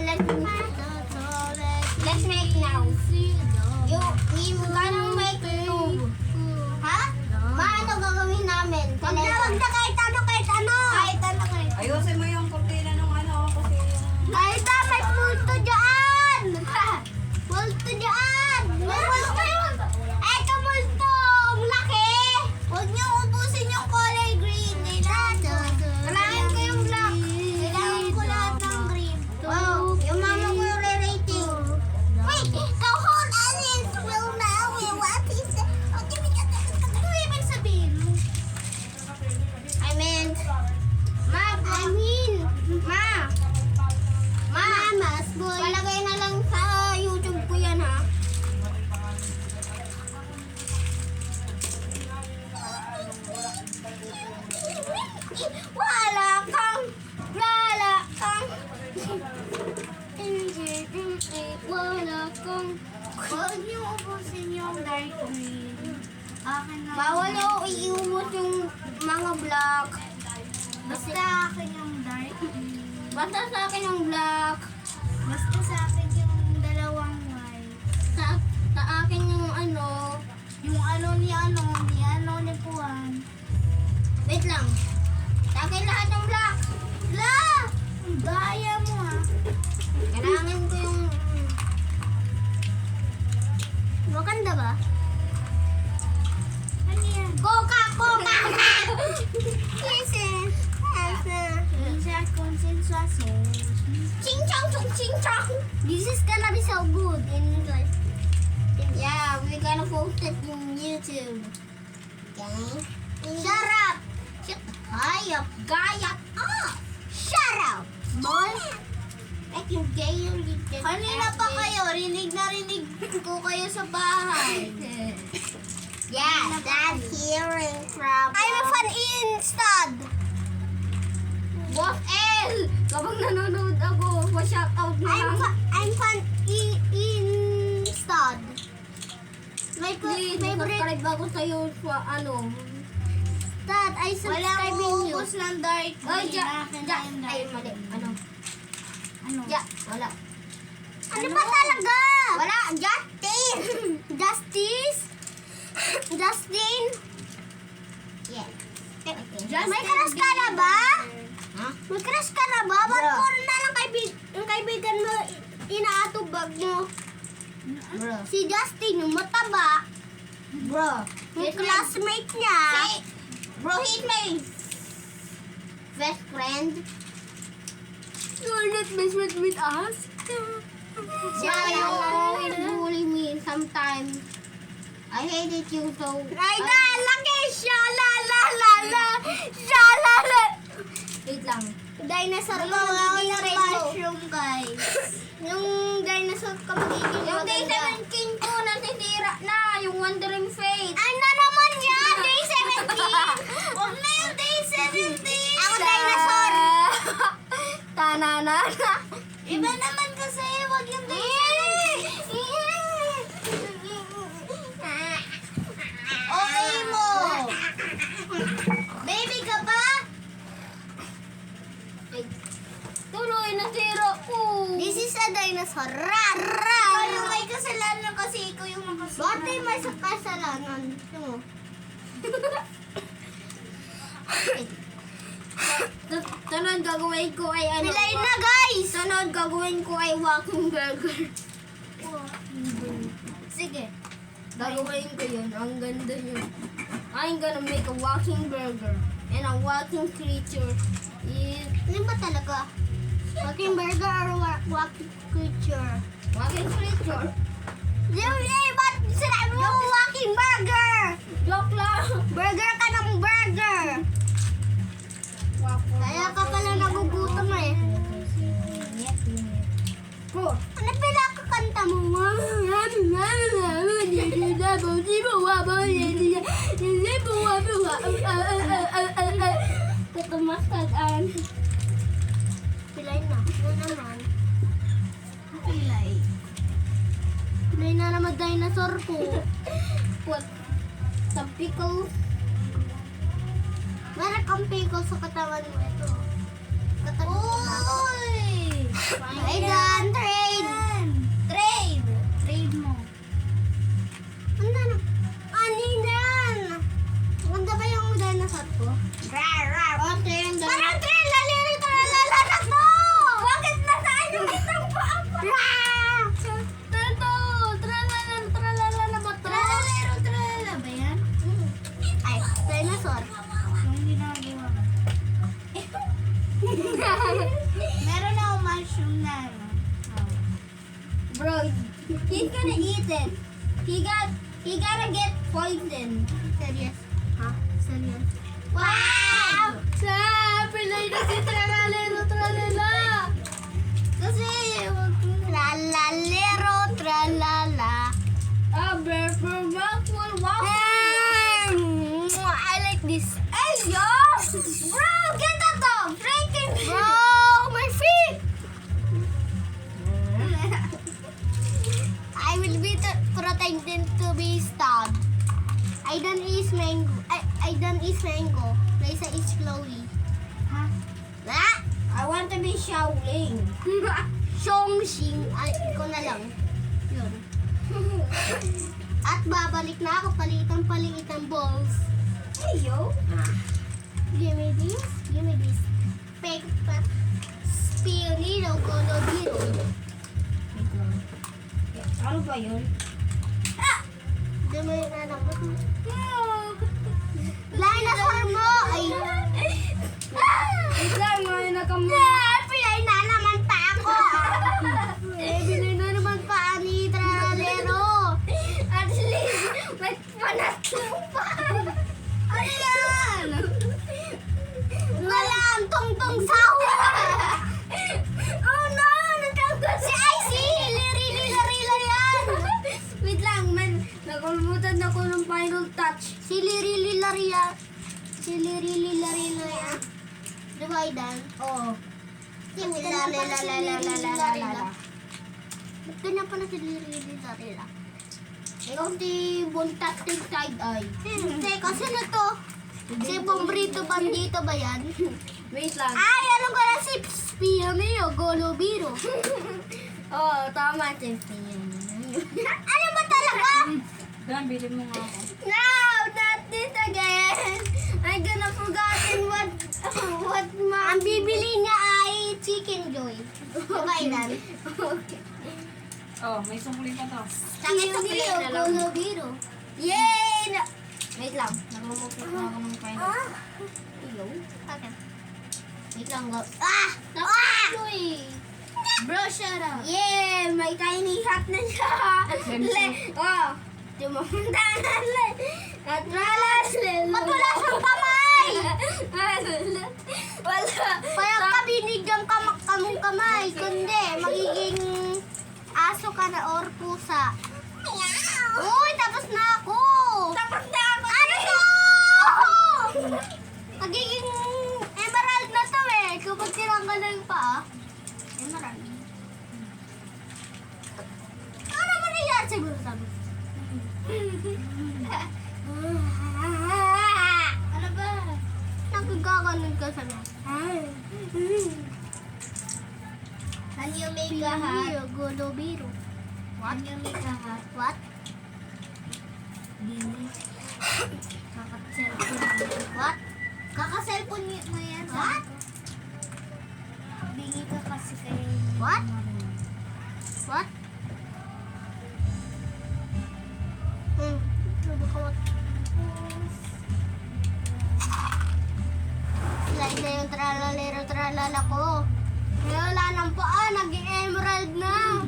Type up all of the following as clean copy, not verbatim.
let's make now. You gonna make two. Ha? Paano gagawin namin? Wag na kahit ano. Kahit ano. Ayusin mo yung kurtina ng ano kasi yung... Kahit na may multo dyan. Multo dyan. May multo yun. Eto multo. Ang laki. Huwag niyo ubusin yung color green. Kailangan ko yung black. Kailangan ko lahat ng green. Wow. Yung mama ko yung re-rating. Wait. Go hold on and will now. What is that? Okay, ano ibig sabihin? Ma, palagay na lang sa YouTube ko yan, ha? Wala kang. Wala kang. Huwag niyo ubusin yung dark green. Akin na. Bawal o iumot yung mga black. Basta akin yung dark green. Basta sa akin yung black. Basta sa akin yung dalawang white. Sa akin yung ano. Yung ano ni Puan. Wait lang. Sa akin lahat yung black. La! Ang daya mo ha. Kailangan ko yung... Maganda ba? Ano yan? Coca! Minsan konsentrasyon. Ching-chong! This is gonna be so good in English. Yeah, we're gonna post it in YouTube. Okay? Shut up! Gaya! Shut up! Boy! Like yung gay yung little. Kanina pa kayo, rinig ko kayo sa bahay. Yeah, that's hearing problem. I'm a fan instead. Boss L! Kapag nanonood ako, pa-shoutout na lang. I'm fan instead. My favorite. Subscribe ako sa'yo sa ano. Dad, I subscribe you. Walang uubos ng dark Ay, green. Akin na yung ay, dark mali. green. Ano? Ano? Wala. Ano ba talaga? Wala. Justin? Yes. Okay. May crush ka na ba? Ha? May crush ka na ba? Ba't puro na lang yung kaibigan mo inaatubag mo? Bro. Si Justin, yung mataba. Bro. Yung classmate niya. Bro, he's my Best friend. You're not best friend with us? Siya yung always bully me sometimes. I hated you so. Raida, laki! Shala-la-la-la! Shala-la! Wait lang. Dinosaur ka Dalawa ako magiging ng red mushroom, guys. Yung dinosaur ka magiging Yung Day maganda. 17 ko, nasisira na. Yung Wandering Fate. Ano naman yan? Day 17! Huwag na yung day 17! Ako dinosaur. Tananana. Iba naman kasi, wag yung day 17! Okay mo! Baby ka ba? Tuloy, nasira ko. This is a dinosaur. Rara! Ikaw yung may kasalanan kasi ikaw yung makasalanan. Bakit tayo may sa kasalanan? Ito mo. Sunod gagawin ko ay ano? Pilay na guys! Sunod gagawin ko ay walking burger. Sige. Gagawin ko yun. Ang ganda yun. I'm gonna make a walking burger. And a walking creature is... Ano ba talaga? Walking burger or walking creature? Walking creature? Ba't sinabi mo walking burger? Joke lang! Burger ka ng burger! Kaya ka pala nagugutom eh. Oh, Ano pinakakanta mo? Katumastagan. Pilay na. Ano naman? Pilay. Pilay na naman dinosaur ko. What? Some pickles. Meron kang pickle sa katawan mo. Ito. Katawan mo na. Uy! Ay, done. Trade. Trade. Trade mo. Ganda na. Ano yan? Ganda ba yung dinosaur ko? Okay, ang dami. Parang train! Lalirito na lalanak mo! Bakit nasaan yung isang paa mo? Tato! Tralala na ba to? Tralalero, tralala ba yan? Ay, dinosaur. Yung ginagawa mo. Meron na akong mushroom na ano. Bro, he's gonna eat it. He gotta get poisoned. Serious? Ha? Serious? Wow! Sa pilay na si Tralalero, tralala! Kasi, Tralalero, tralala. Burger Mac will walk. I like this. Hey, yo! Bro, get that dog! Freaking Bro, my feet! I will be protected to be stabbed. I don't eat mango. I don't eat mango. Lisa is Chloe. Huh? Ah! I want to be Shaolin. Shongxing. Ay, ikaw na lang. Yun. At babalik na ako palitan balls. Hey, yo! Give me this. Give me this. Paper. Spionito. Golobiro. Ano ba yun? Di mo yung anak ko. Dinosaur mo! Ay! Isang mga nakamay. Pilay na naman pa ako! Pilay na naman pa ni Tralero! At least, may panatlo pa. Ano yan? Wala ang tungtong sawa! Oh no! Natanggal Si Icy! Liri-liri-liri yan! Wait lang, man. Nakalimutan ako ng final touch. Si Liri-liri yan. Si Liri-liri yan. Di ba, Aidan? Oo. Si Liri-liri-liri. Ganyan pala si Liri-liri. Ikaw si Buntastic Side Eye. Hindi, kasi na to. Si Bombrito Bandito ba yan? Wait lang. Ay, anong ko na si Spioneo, Golobiro. Oo, tama, Tiffy. Ano ba talaga? Dan, bilhin mo nga ako. No, not this again. I'm gonna forgotten what Ang bibili niya ay Chicken Joy. Diba, Idan? Okay. Oh, may sungli pa to. Spioneo, Golobiro. Yay! Wait lang. Nagmumukit na ako ng final. Hello? Bakit? Wait lang, go. Ah! Uy! Bro, shut up. Yeah! May tiny hat na siya. Oh. Tumamanda na le. At malas le. Ba't wala siyang kamay? Wala. Kaya ka binigyan kamong kamay. Kundi, magiging aso ka na or pusa. Uy, tapos na ako! Tapos na ako. Ano to? Magiging emerald na to eh. Kapag tinanggal na yung paa. Emerald. Ano mo na yan? Siguro sabi. Ano ba? Nagkakanon ka sa mga. Can you make a hat? Golobiro. Can you make a hat? What? Bini. Kaka-cellphone mo. What? Kaka-cellphone mo yan. What? Bingi ka kasi kay What? What? Sabi ko, what? Slide na yung tralala ko. Kaya wala nang paa, naging emerald na.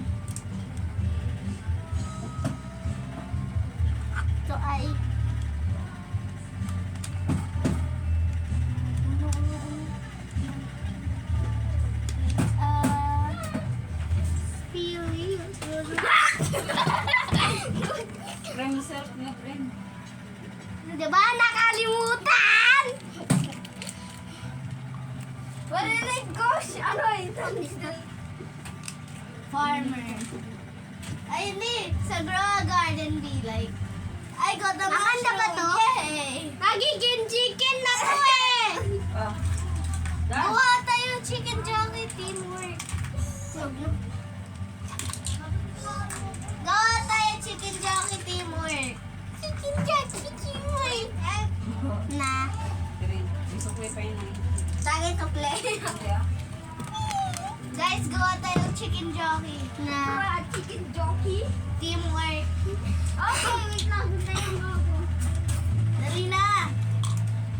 So ay... Friend, self na friend. Diba? Nakalimutan! Where did it go? Ano ito? Farmer. Ay, hindi. Sa grow garden be like. I got the Maganda ba to? Yay! Magiging chicken na to eh! Oh. Dan, Gawa tayo chicken jockey teamwork. pa yun. Sa akin to play. Kaya, Guys, gawa tayo ng chicken jockey. Na chicken jockey? Teamwork. Okay, wait lang. Hintayin mo ako. Dali na.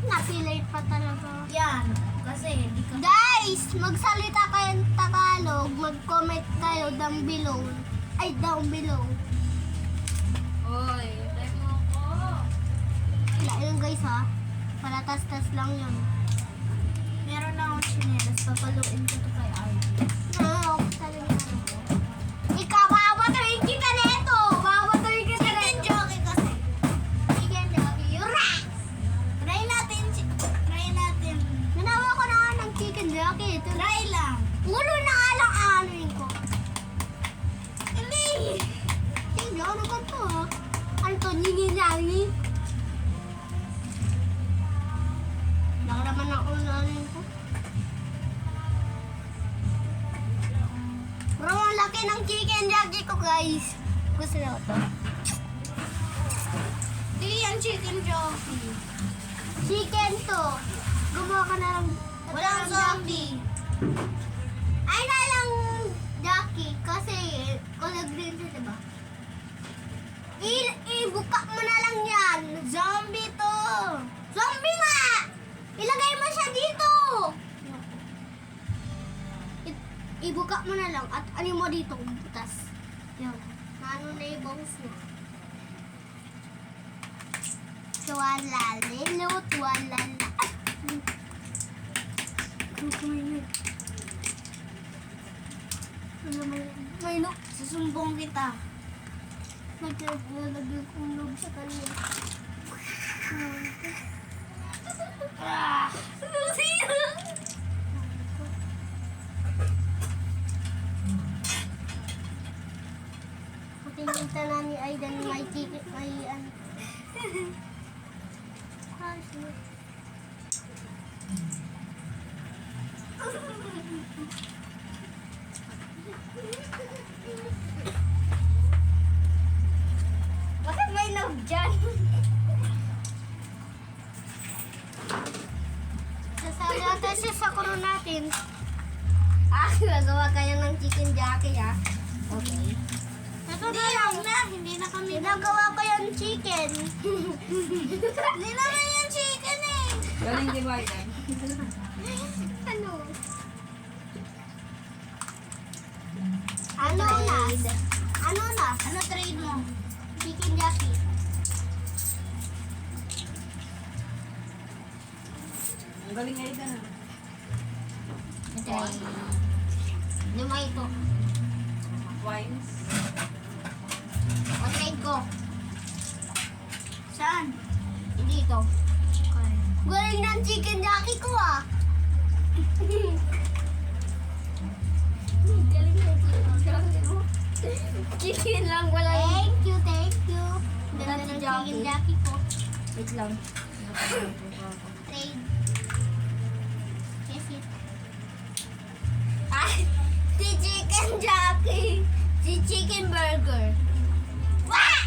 napilay pa talaga. Yan. Kasi hindi ka... Guys, magsalita kayo ng Tagalog. Mag-comment kayo down below. Ay, down below. oy, type mo ko. Wala yun guys ha. Palatas-tas lang yun. Meron na akong chinelas. Papaluin ko to kay Ivy. Oo, talaga. Ikaw, babatuhin kita neto. Babatuhin kita Chicken neto. jockey kasi. Chicken jockey. Yura! Try natin. Try natin. Nanawa ko na nga ng chicken jockey. Ito na. Try lang. Ulo na nga lang anuin ko. Hindi. Tingnan, ano ba to ha? Ano to? Nyingi-nyangi? Nakaraman ako na anuin ko. Bro, ang laki ng chicken jockey ko guys. Gusto na ito. Hindi yan chicken jockey. Chicken to. Gumawa ka na lang. Walang zombie. Ay na lang jockey kasi color green siya, diba? Ibuka mo na lang yan. Zombie to. Zombie nga! Ilagay mo siya dito! Ibuka mo na lang at ano mo dito, butas. Yan. Ano na yung bangus niya. Tuwalala, lo, tuwalala. May no. Susumbong kita. Naglalagay kong loob sa kanya. Ah. Patingin na ni Aidan may ticket, may ano. Bakit may love dyan? Sasali natin siya sa kuro natin. Nagawa kayo ng chicken jockey ah. Okay. Ito Hindi na lang. lang na. Hindi na kami. Ginagawa ko yung chicken. Hindi naman yung chicken eh. Galing divider. Ano? Ano na? Ano na? Ano trade mo? Chicken jockey. Ang galing nga ito na. Lima ito. Wines. O-trade ko. Saan? Dito. Galing ng chicken jockey ko ah. Galing ng chicken jockey ko. Chicken lang wala. Thank you, thank you. Ganda Dati ng jockey. chicken jockey ko. Wait lang. Trade. Yes, it. Ah! Si chicken jockey. Si chicken burger. Wah!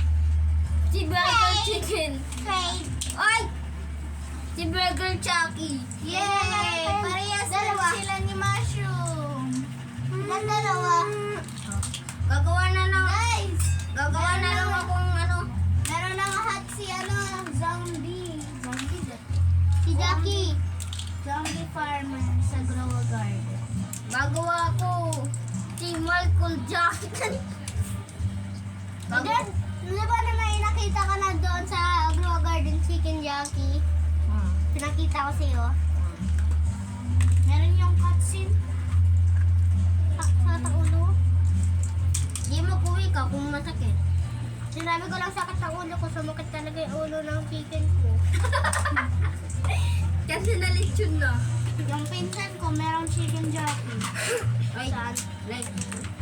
Si burger Hey! chicken. Trade. Oy! Si burger jockey. Yay! Parehas Dalawa. lang sila ni Mushroom. Ng dalawa. Gagawa na lang. Guys! Gagawa na lang akong ano. Meron ng hot si ano, zombie. Zombie ba? Si Jackie. Zombie farmer sa Grow a Garden. Gagawa ko. Si Michael Jackson. Then, di ba na may nakita ka na doon sa Grow Garden Chicken Jackie? Pinakita ko sa'yo. Meron yung cutscene. Sa ulo. Di mo kuwi ka kung masakit. Sinabi ko lang sakit sa ulo ko, sumakit talaga yung ulo ng chicken ko. Kasi nalitsyon na. Yung pinsan ko, merong chicken jockey. Ay, Saan? like,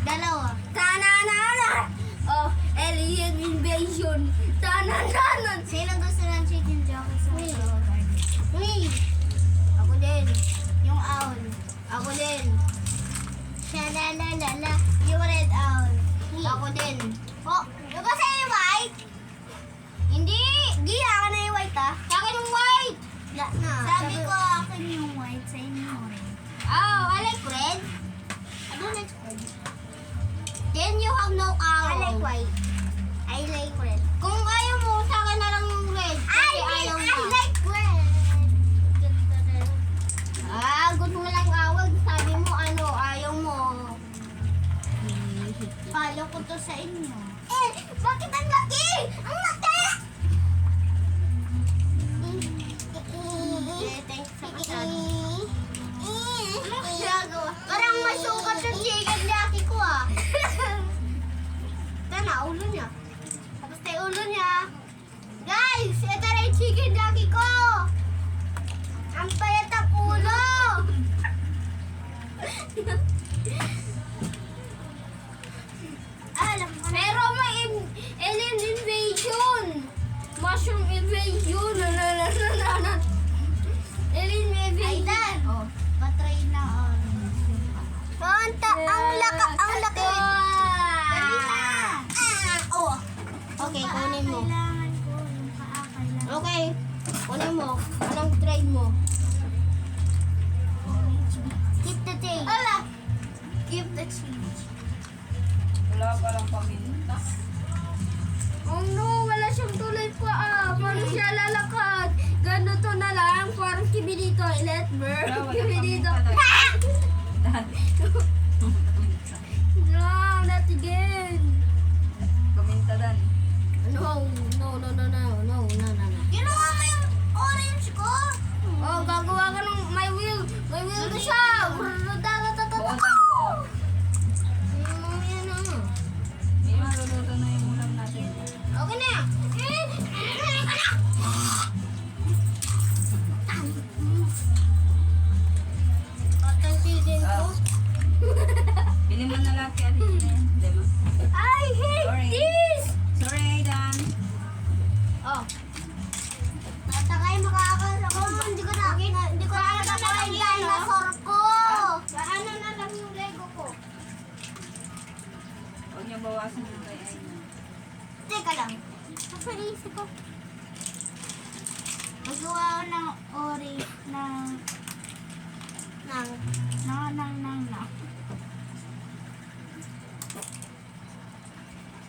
Dalawa. tananana! Oh, alien invasion! Tananana! Sino gusto ng chicken jockey sa Me. Grow Garden? Me! Ako din. Yung owl. Ako din. Shalalala. Yung red owl. Me. Ako din. Oh, yung ba sa'yo yung white? Hindi! Giya ka na yung white ah. Sa akin yung white! Wala na. Sabi ko akin white. I like red. Kung ayaw mo, sa akin na lang yung red. Kasi ayaw mo. I like red. Gusto mo lang awag. Sabi mo, ano, ayaw mo. Palo ko to sa inyo. Bakit ang laki? Ang laki! Thanks sa masyado. Parang masukat yung chicken jockey ko ah. Ito na, ulo niya. Tapos tayo ulo niya. Guys, ito na yung chicken jockey ko. Ang payat ang ulo. Pero may alien invasion. Mushroom invasion. Alien invasion. Aidan. Oh, patry na. Ang laki. Dali na. Oh. Okay, kunin mo. Okay, kunin mo. Anong trade mo? Keep the change. Ala! Keep the change. Wala palang paminta. Oh no, wala siyang tuloy pa Paano siya lalakad? Ganito na lang, parang kibidito. Let burn. Wala, wala Kibidito. paminta. No, not again. Paminta dan. No. Ginawa mo yung orange ko? Oh, gagawa ka ng my wheel. May wheel na siya. Buo dan, buo. Yan na. May maluluto na yung ulam natin. Okay na. Tatantigin ko. Bili mo na lahat kaya dito na yan. Diba? I hate Sorry. this! Sorry, Aidan. Oh. Tatakay makakasa ko. Hindi ko na yung dinosaur ko. Ano na lang yung Lego ko. Huwag niyo bawasan yung kay Aidan. Teka lang. Sa isip ko. Magawa ko ng orange ng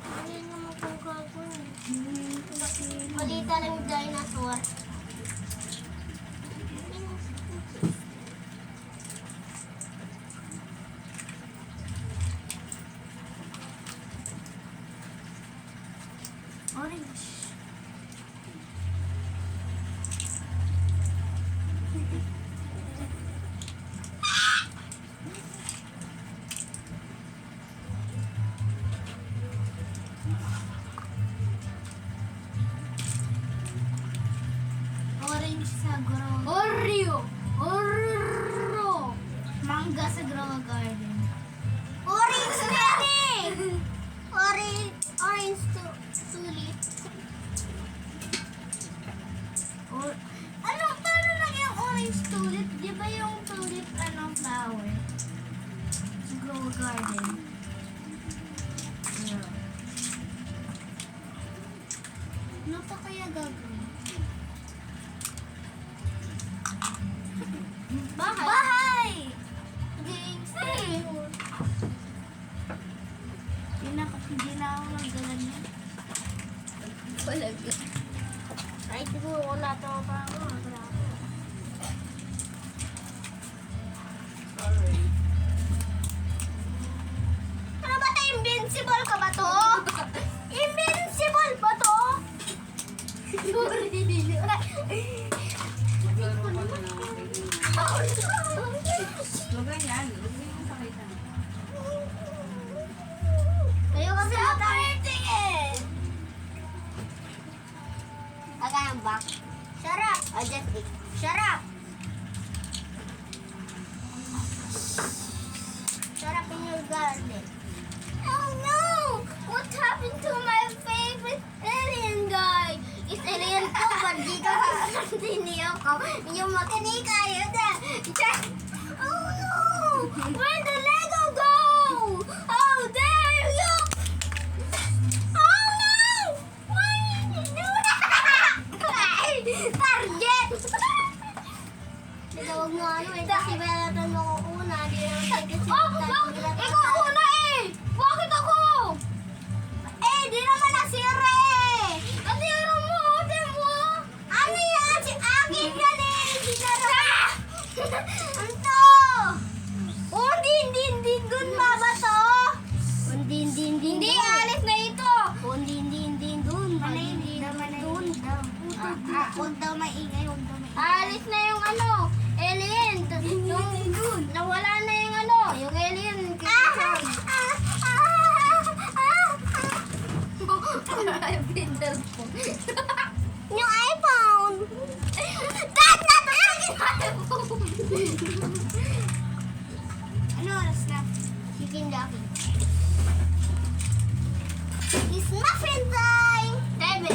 Hindi naman kung gagawin. Malita lang yung dinosaur. Orange. Orange sa grow. Oreo. Manga sa grow garden. Orange berry. Orange tulip. Paano naging orange tulip? Di ba yung tulip flower? Sa grow garden. Yeah. Ano pa kaya gagawin? Bahay! Games. Hindi na ako naggalan yan. Talaga. Ay, siguro ko lahat ako pa ako. Sorry. Ano ba tayo? Invincible ka ba to? Invincible ba to? Sorry. Maglaro ko na ng Lugay yan. Lugay mo sa kita. Tayo kasi operating eh. Agayang back. Shut up. I just eat. Shut up. Shut up in your garden. Oh no! What happened to my favorite alien guy? It's alien ko, but dito sa siniyo ko. Yung makanika yun na. Oh no! Where'd the Lego go? Oh, there you go! Oh no! Why did you do that? Target! Ito, huwag mo kasi balatan mo ko una. Di naman tayo kasi ikaw una eh! Bakit ako? Ano to? Oh, hindi. Dun mabato. Hindi, alis na ito. Hindi, dun. Dun. Huwag daw maingay. Alis na yung ano, alien. Yung, nawala na yung ano, yung alien. Yung iPhone. Dad, ano oras na? Chicken jockey. It's muffin time. 7.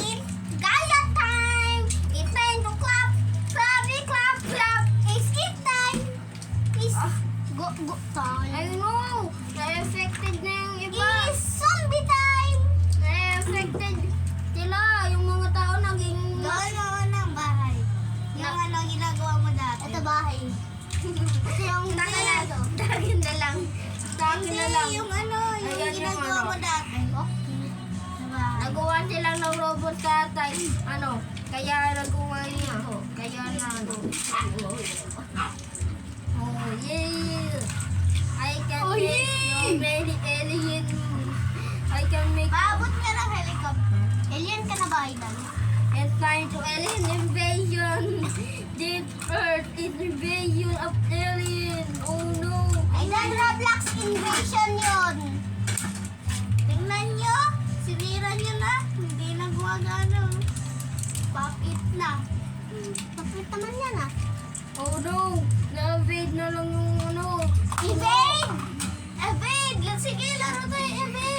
It's Gaia time. It's time to clap. Clap. It's gift time. It's, Go. I know. Na-affected na yung iba. it's zombie time. Na-affected sila. Yung mga tao naging... Gawin mo ng bahay. Yung ano ginagawa mo dati. Ito bahay. Kasi yung ginagawa. Dagin na lang. Dagin na lang. Yung ano, yung Ayan yung ginagawa ano. mo dati. Diba? Nagawa silang ng robot sa time. Ano? Kaya nagawa niya. Kaya na ano. Oh, yeah. I can Oh, make yeah. no many alien. I can make Paabot ka ng helicopter. Alien ka na ba, Aidan? it's time to alien invasion. This earth is invasion of alien. Oh no. Aidan, Roblox invasion yun. Tingnan nyo. Sinira nyo na. Hindi na gumagana. Pop-it na. Kapit naman yan ah. Oh no. Na-evade na lang yung ano. Evade! Evade! Sige, laro tayo evade!